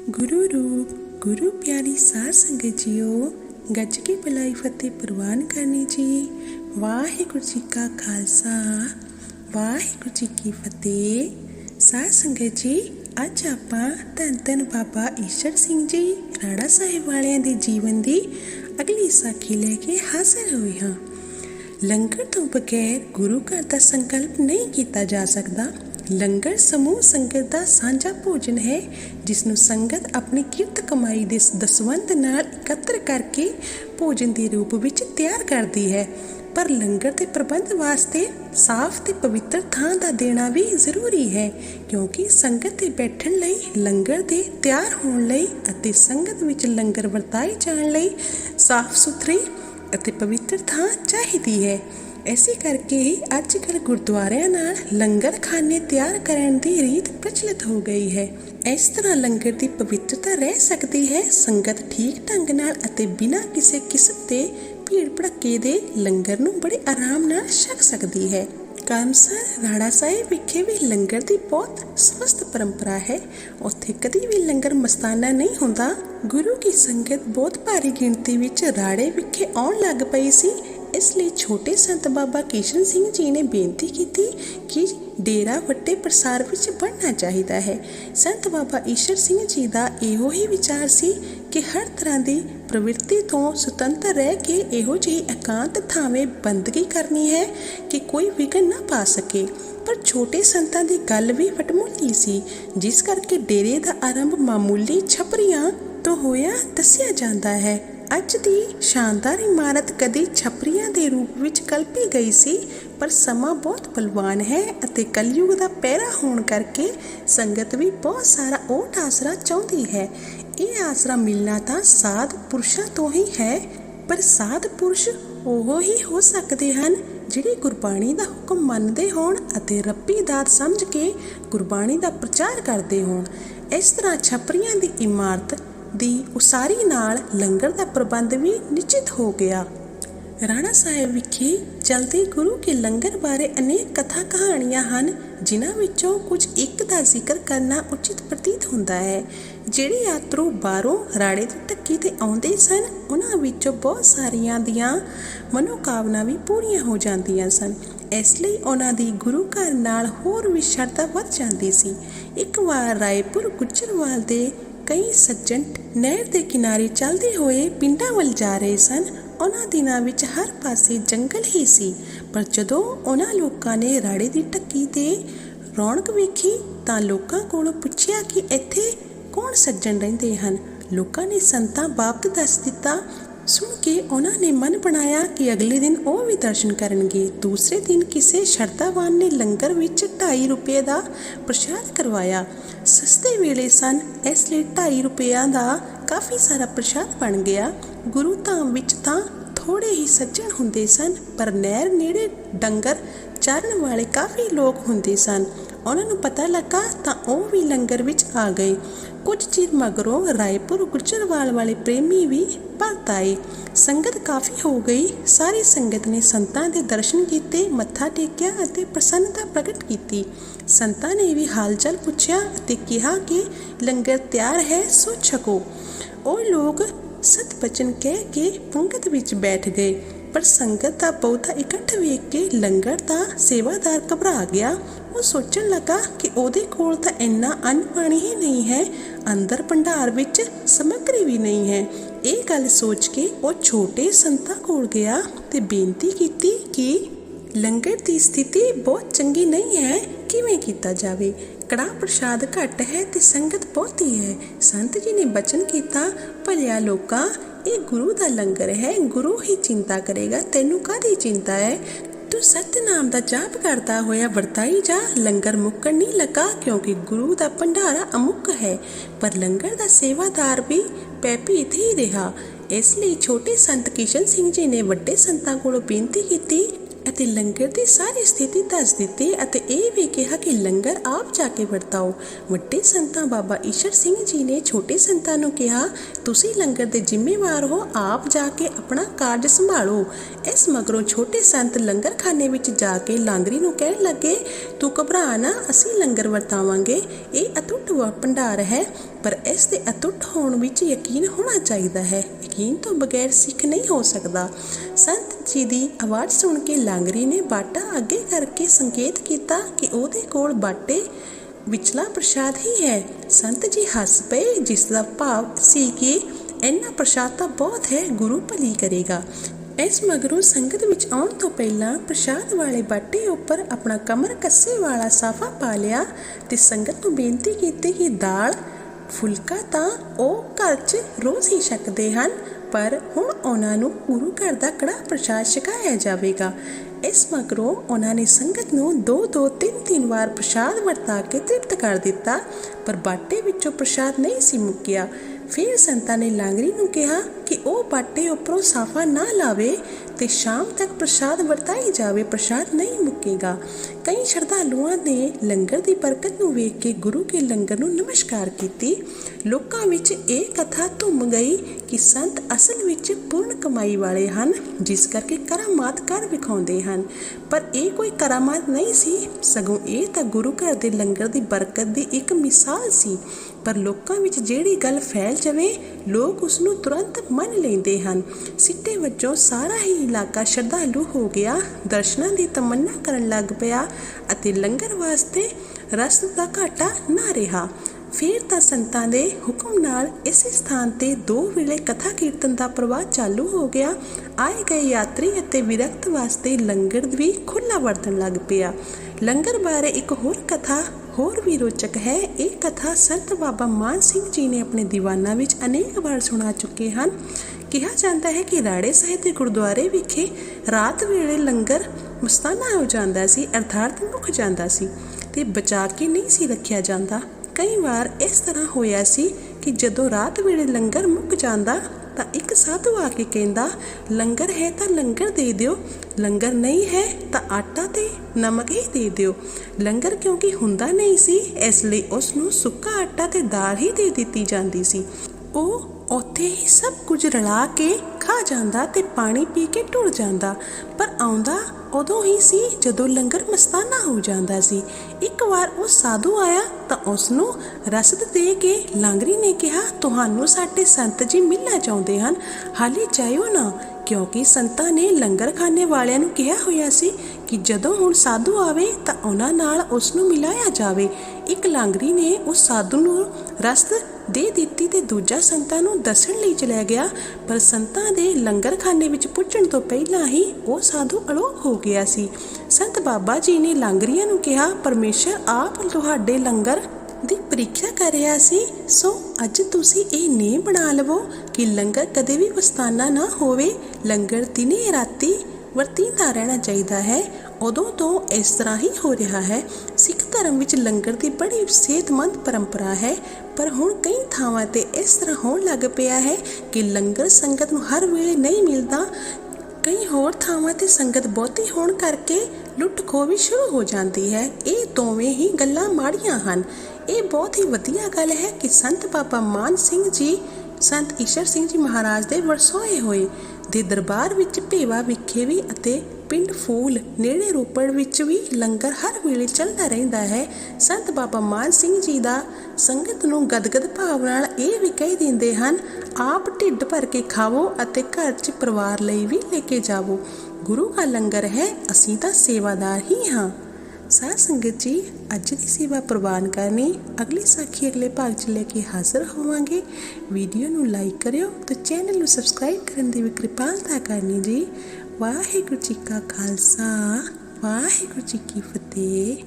गुरु रूप गुरु प्यारी साध संगत जीओ, गज के भलाई फतेह प्रवान करनी जी। वाहिगुरु जी का खालसा, वाहिगुरु जी की फतेह। साध संगत जी, अज आपां धन धन बाबा ईशर सिंह जी राड़ा साहिब वालियां दे जीवन दी अगली साखी लैके हाजिर होए हां। लंगर तो बगैर गुरु घर का संकल्प नहीं किया जा सकता। लंगर समूह संगत का साझा भोजन है, जिसनों संगत अपनी किरत कमाई दे दसवंध नाल एकत्र करके भोजन के रूप में तैयार करती है। पर लंगर के प्रबंध वास्ते साफ ते पवित्र थां दा देना भी जरूरी है, क्योंकि संगत के बैठन लई, लंगर के तैयार होने लई अते संगत विच लंगर वरताए जाण लई साफ सुथरी अते पवित्र थां चाहिदी है। ऐसे करके ही अजकल गुरुद्वारियां नाल लंगर खाने तैयार करने की रीत प्रचलित हो गई है। इस तरह लंगर की पवित्रता रह सकती है। संगत ठीक ढंग नाल अते बिना किसी किस्म के भीड़ भड़के दे लंगर नूं बड़े आराम नाल छक सकती है। कामसर राड़ा साहिब विखे भी लंगर की बहुत स्वस्थ परंपरा है। उत्थे कदी भी लंगर मस्ताना नहीं होंदा। गुरु की संगत बहुत भारी गिणती विच राड़े विखे आउण लग पई सी। इसलिए छोटे संत बाबा किशन सिंह जी ने बेनती की कि डेरा वड्डे प्रसार विच बनना चाहिए है। संत बाबा ईशर सिंह जी का इहो ही विचार सी कि हर तरह की प्रवृत्ति तो सुतंत्र रह के इहो जी एकांत थावें बंदगी करनी है कि कोई विघन ना पा सके। पर छोटे संतां की गल भी वटमुली सी, जिस करके डेरे का आरंभ मामूली छपरियां तो होया दसिया जाता है। अज की शानदार इमारत कदी छपरियां के रूप में कल्पी गई सी, पर समा बहुत बलवान है अते कलयुग का पहरा होने करके संगत भी बहुत सारा ओट आसरा चाहती है। ये आसरा मिलना तो साध पुरुषों तो ही है, पर साध पुरुष वो ही हो सकते हैं जिहड़े गुरबाणी का हुक्म मनते होण अते रब्बी दात समझ के गुरबाणी का प्रचार करते होण। इस तरह छपरियां की इमारत दी उसारी नाल लंगर का प्रबंध भी निश्चित हो गया। राणा साहिब विखे चलते गुरु के लंगर बारे अनेक कथा कहानियां हैं, जिन्हां विचों कुछ एक का जिक्र करना उचित प्रतीत होता है। ਜਿਹੜੇ यात्रु बाहरों राड़े की ढक्की ते आउंदे सन, उन्हां विचों बहुत सारियां दियां मनोकामना भी पूरीਆਂ हो जांदियां सन। इसलिए उन्हां दी गुरु घर नाल होर भी शरधा वध जांदी सी। एक बार रायपुर गुजरवाल दे कई सज्जन नहर के किनारे चलते हुए पिंडां वल जा रहे सन। उन्हां दिनां विच हर पासे जंगल ही सी, पर जदों उन्हां लोकां ने राड़े की ढक्की ते रौनक वेखी तां लोकां कोलों पुछया कि इत्थे कौन सज्जन रहिंदे हन। लोकां ने संतां बाबत दस दिता। सुन के उन्होंने मन बनाया कि अगले दिन वो भी दर्शन करनगे। दूसरे दिन किसी शरधावान ने लंगर विच 2.5 रुपये का प्रसाद करवाया। सस्ते वेले सन, इसलिए 2.5 रुपया का काफ़ी सारा प्रसाद बन गया। गुरु धाम विच तां थोड़े ही सज्जन हुंदे सन, पर नहर नेड़े डंगर चारन वाले काफ़ी लोग हुंदे सन। उन्होंने पता लगा तो वह भी लंगर विच आ गए। कुछ चिर मगरों रायपुर गुजरवाल वाले प्रेमी भी परत आए। संगत काफ़ी हो गई। सारी संगत ने संतां दे दर्शन किए, मत्था टेकिया अते प्रसन्नता प्रगट की। संतां ने भी हाल चाल पूछया अते कहा कि लंगर तैयार है, सो छको। वो लोग सत बचन कह के पंगत विच बैठ गए, पर संगत का बहुता इकट्ठ वेख के लंगर का सेवादार घबरा गया। वो सोचन लगा कि ओदे कोल तां इन्ना अन्न पानी ही नहीं है, अंदर भंडार विच समग्री भी नहीं है। ये गल सोच के वो छोटे संतां कोल गया ते बेनती की कि लंगर की स्थिति बहुत चंगी नहीं है, किवें कीता जावे। कड़ा प्रसाद घट है ते संगत बहुती है। संत जी ने बचन किया, भलिया लोका, ये गुरु का लंगर है, गुरु ही चिंता करेगा, तेनू काहदी चिंता है। तू सतनाम का जाप करता होया वरताई जा। लंगर मुक्कन नहीं लगा, क्योंकि गुरु का भंडारा अमुक है। पर लंगर का सेवादार भी पैपीत ही रहा। इसलिए छोटे संत किशन सिंह जी ने वड्डे संतां कोलों बेनती की ਅਤੇ लंगर की सारी स्थिति दस दी ਅਤੇ ਇਹ ਵੀ ਕਿਹਾ कि लंगर आप जाके वरताओ। ਵੱਡੇ संतां बाबा ईशर सिंह जी ने छोटे संतां नूं कहा, तुसीं लंगर के जिम्मेवार हो, आप जाके अपना कार्ज संभालो। इस मगरों छोटे संत लंगर खाने विच जाके लांगरी नूं कहण लगे, तू घबरा ना, असीं लंगर वरतावांगे, ये अटुੱਟ भंडार है। पर इस दे अटुੱਟ होण विच यकीन होना चाहिए है। यकीन तो बगैर सिख नहीं हो सकता। संत जी की आवाज़ सुन के लांगरी ने बाटा अगे करके संकेत किया कि उहदे कोल बाटे विचला प्रसाद ही है। संत जी हस पे, जिसका भाव सी कि इन्ना प्रसाद तो बहुत है, गुरु भली करेगा। इस मगरों संगत विच आउण तो पहला प्रसाद वाले बाटे उपर अपना कमर कस्से वाला साफा पा लिया ते संगत नूं बेनती की कि दाल फुलका तां ओह घर च रोज़ ही छकदे हन, पर हुण उन्हां नूं गुरु घर दा कड़ा प्रसाद छकाया जावेगा। इस मगरों उन्होंने संगत नूं 2-2 3-3 वार प्रसाद वरता के तृप्त कर दिता, पर बाटे विचों प्रसाद नहीं सी मुक्या। फिर संतां ने लांगरी नूं कहा कि वह बाटे उपरों साफा ना लावे ते शाम तक प्रसाद वरताई जावे, प्रसाद नहीं मुकेगा। कई श्रद्धालुओं ने लंगर की बरकत नूं वेख के गुरु के लंगर नूं नमस्कार कीती। लोकां विच इह कथा धुम गई कि संत असल विच पूर्ण कमाई वाले हन, जिस करके करामात कर विखाउंदे हन। पर यह कोई करामात नहीं सी, सगों यह तां गुरु घर दे लंगर की बरकत की एक मिसाल सी। पर लोकां विच जिहड़ी गल फैल जावे, लोग उसनूं तुरंत मन लैंदे हन। सिੱਟੇ वजों सारा ही इलाका श्रद्धालु हो गया, दर्शनां की तमन्ना करन लग पिया अते लंगर वास्ते रस दा घाटा ना रहा। फिर तां संतां दे हुक्म नाल इस स्थान ते 2 वेले कथा कीर्तन का प्रवाह चालू हो गया। आए गए यात्री अते विरक्त वास्ते लंगर भी खुला वरतन लग पिया। लंगर बारे एक होर कथा होर भी रोचक है। एक कथा संत बाबा मान सिंह जी ने अपने दीवाना विच अनेक बार सुना चुके हैं। कहा जाता है कि राड़े साहिब के गुरुद्वारे विखे रात वेले लंगर मस्ताना हो जाता सी, अर्थात मुक जाता सी ते बचा के नहीं सी रखिया जाता। कई बार इस तरह होया सी कि जदों रात वेले लंगर मुक जाता तां एक साधु आके कहंदा, लंगर है तां लंगर दे दिओ, लंगर नहीं है तां आटा ते नमक ही दे दिओ। लंगर क्योंकि हुंदा नहीं सी, इसलिए उसनूं सुक्का आटा ते दाल ही दे दित्ती जांदी सी। ਉਹ ਉੱਥੇ ही सब कुछ रला के खा जांदा ते पानी पी के टुर जांदा, पर आउंदा उदों ही सी जदों लंगर मस्ताना हो जांदा सी। एक बार वो साधु आया तां उसनूं रसद दे के लांगरी ने कहा, तुहानूं साडे संत जी मिलना चाहुंदे हन, हाले जाइओ ना, क्योंकि संतां ने लंगर खाने वालिਆਂ ਨੂੰ ਕਿਹਾ ਹੋਇਆ ਸੀ कि जदों हुण साधु आवे तां उन्हां नाल उसनूं मिलाया जावे। एक लांगरी ने उस साधु नूं रसद दे दित्ती ते दूजा संतां नूं दसण लई चलिया गया, पर संतां दे लंगर खाने विच पुज्जण तो पहिलां ही वो साधु अलोप हो गया सी। संत बाबा जी ने लांगरीਆਂ ਨੂੰ कहा, परमेश्वर आप तुहाडे लंगर ਦੀ ਪ੍ਰੀਖਿਆ ਕਰ ਰਿਹਾ ਸੀ, ਸੋ ਅੱਜ ਤੁਸੀਂ ਇਹ ਨੇਮ ਬਣਾ ਲਵੋ ਕਿ ਲੰਗਰ ਕਦੇ ਵੀ ਵਸਤਾਨਾ ਨਾ ਹੋਵੇ। ਲੰਗਰ ਦਿਨੇ ਰਾਤੀ ਵਰਤੀਂਦਾ ਰਹਿਣਾ ਚਾਹੀਦਾ ਹੈ। ਉਦੋਂ ਤੋਂ ਇਸ ਤਰ੍ਹਾਂ ਹੀ ਹੋ ਰਿਹਾ ਹੈ। ਸਿੱਖ ਧਰਮ ਵਿੱਚ ਲੰਗਰ ਦੀ ਬੜੀ ਸਿਹਤਮੰਦ ਪਰੰਪਰਾ ਹੈ, ਪਰ ਹੁਣ ਕਈ ਥਾਵਾਂ ਤੇ ਇਸ ਤਰ੍ਹਾਂ ਹੋਣ ਲੱਗ ਪਿਆ ਹੈ ਕਿ ਲੰਗਰ ਸੰਗਤ ਨੂੰ ਹਰ ਵੇਲੇ ਨਹੀਂ ਮਿਲਦਾ। ਕਈ ਹੋਰ ਥਾਵਾਂ ਤੇ ਸੰਗਤ ਬਹੁਤੀ ਹੋਣ ਕਰਕੇ ਲੁੱਟ ਖੋਹ ਵੀ ਸ਼ੁਰੂ ਹੋ ਜਾਂਦੀ ਹੈ। ਇਹ ਦੋਵੇਂ ਹੀ ਗੱਲਾਂ ਮਾੜੀਆਂ ਹਨ। ਇਹ ਬਹੁਤ ਹੀ ਵਧੀਆ ਗੱਲ ਹੈ ਕਿ ਸੰਤ ਬਾਬਾ ਮਾਨ ਸਿੰਘ ਜੀ, ਸੰਤ ਈਸ਼ਰ ਸਿੰਘ ਜੀ ਮਹਾਰਾਜ ਦੇ ਵਰਸੋਏ ਹੋਏ ਦੇ ਦਰਬਾਰ ਵਿੱਚ ਭੇਵਾ ਵਿਖੇ ਵੀ ਅਤੇ ਪਿੰਡ ਫੂਲ ਨੇੜੇ ਰੋਪੜ ਵਿੱਚ ਵੀ ਲੰਗਰ ਹਰ ਵੇਲੇ ਚੱਲਦਾ ਰਹਿੰਦਾ ਹੈ। ਸੰਤ ਬਾਬਾ ਮਾਨ ਸਿੰਘ ਜੀ ਦਾ ਸੰਗਤ ਨੂੰ ਗਦਗਦ ਭਾਵ ਨਾਲ ਇਹ ਵੀ ਕਹਿ ਦਿੰਦੇ ਹਨ, ਆਪ ਢਿੱਡ ਭਰ ਕੇ ਖਾਵੋ ਅਤੇ ਘਰ 'ਚ ਪਰਿਵਾਰ ਲਈ ਵੀ ਲੈ ਕੇ ਜਾਵੋ। ਗੁਰੂ ਦਾ ਲੰਗਰ ਹੈ, ਅਸੀਂ ਤਾਂ ਸੇਵਾਦਾਰ ਹੀ ਹਾਂ। साध संगत जी, अज की सेवा प्रवान करनी, अगली साखी अगले भाग च लेके हाजिर होवांगे। वीडियो नूं लाइक करियो तो चैनल नूं सबसक्राइब करन दी भी कृपालता करनी जी। वाहिगुरू जी का खालसा, वाहिगुरू जी की फतेह।